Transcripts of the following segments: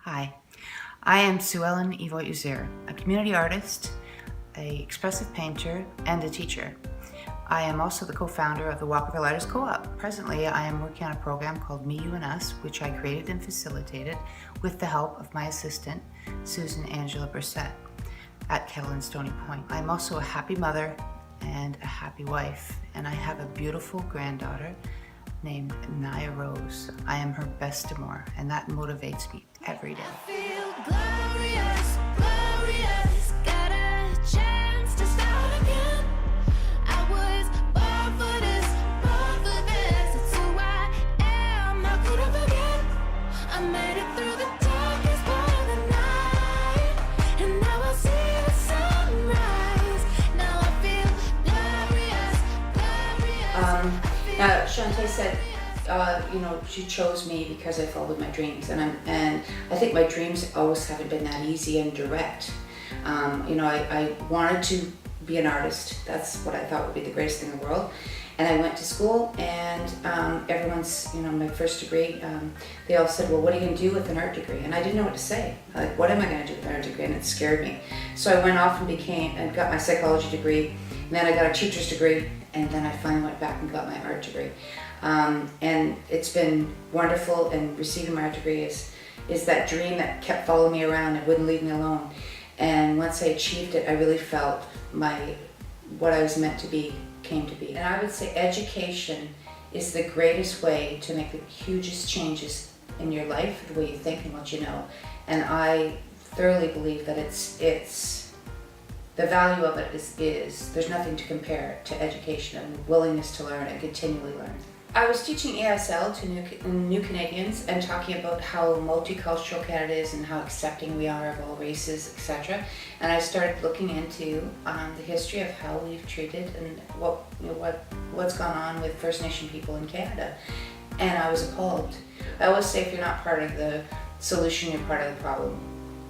Hi, I am Suellen Evoy Oozeer, a community artist, an expressive painter, and a teacher. I am also the co-founder of the Walk With Our Lighters Co-op. Presently, I am working on a program called Me, You, and Us, which I created and facilitated with the help of my assistant, Susan Angela Brissett, at Kettle and Stony Point. I'm also a happy mother and a happy wife, and I have a beautiful granddaughter named Naya Rose. I am her best amour, and that motivates me every day. I feel glorious, glorious, got a chance to start again. I was born for this, it's who I am, how could I forget? I made it through the darkest part of the night, and now I see the sunrise. Now I feel glorious, glorious. Shantae said, she chose me because I followed my dreams, and I think my dreams always haven't been that easy and direct. I wanted to be an artist. That's what I thought would be the greatest thing in the world. And I went to school, and everyone's, my first degree, they all said, well, what are you going to do with an art degree? And I didn't know what to say. Like, what am I going to do with an art degree? And it scared me. So I went off and got my psychology degree, and then I got a teacher's degree, and then I finally went back and got my art degree. And it's been wonderful, and receiving my art degree is that dream that kept following me around and wouldn't leave me alone. And once I achieved it, I really felt what I was meant to be came to be. And I would say education is the greatest way to make the hugest changes in your life, the way you think and what you know. And I thoroughly believe that the value of it is there's nothing to compare to education and willingness to learn and continually learn. I was teaching ESL to new Canadians and talking about how multicultural Canada is and how accepting we are of all races, etc. And I started looking into the history of how we've treated and what's gone on with First Nation people in Canada. And I was appalled. I always say, if you're not part of the solution, you're part of the problem.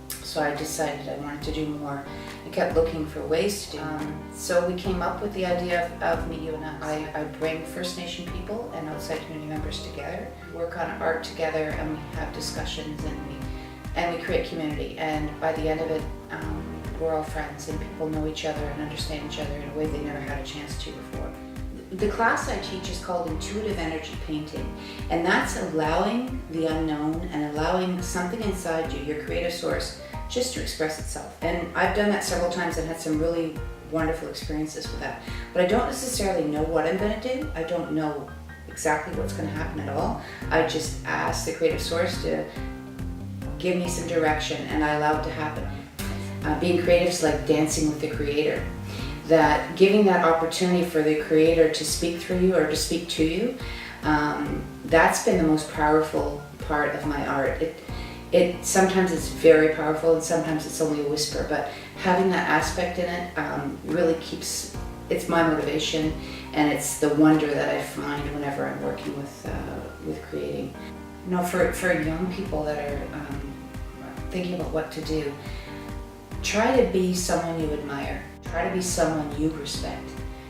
So I decided I wanted to do more. I kept looking for ways to do more. So we came up with the idea of Me, You, and Us. I bring First Nation people and outside community members together, work on art together, and we have discussions, and we create community. And by the end of it, we're all friends, and people know each other and understand each other in a way they never had a chance to before. The class I teach is called Intuitive Energy Painting, and that's allowing the unknown and allowing something inside you, your creative source, just to express itself. And I've done that several times and had some really wonderful experiences with that. But I don't necessarily know what I'm going to do. I don't know exactly what's going to happen at all. I just ask the creative source to give me some direction, and I allow it to happen. Being creative is like dancing with the creator. That giving that opportunity for the creator to speak through you or to speak to you, that's been the most powerful part of my art. Sometimes it's very powerful and sometimes it's only a whisper, but having that aspect in it really it's my motivation, and it's the wonder that I find whenever I'm working with creating. For young people that are thinking about what to do, try to be someone you admire. Try to be someone you respect.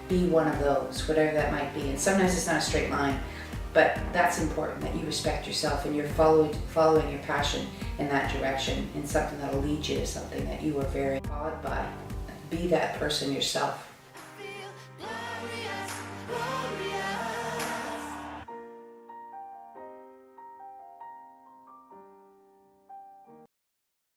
Be one of those, whatever that might be. And sometimes it's not a straight line, but that's important, that you respect yourself and you're following your passion in that direction, in something that'll lead you to something that you are very awed by. Be that person yourself.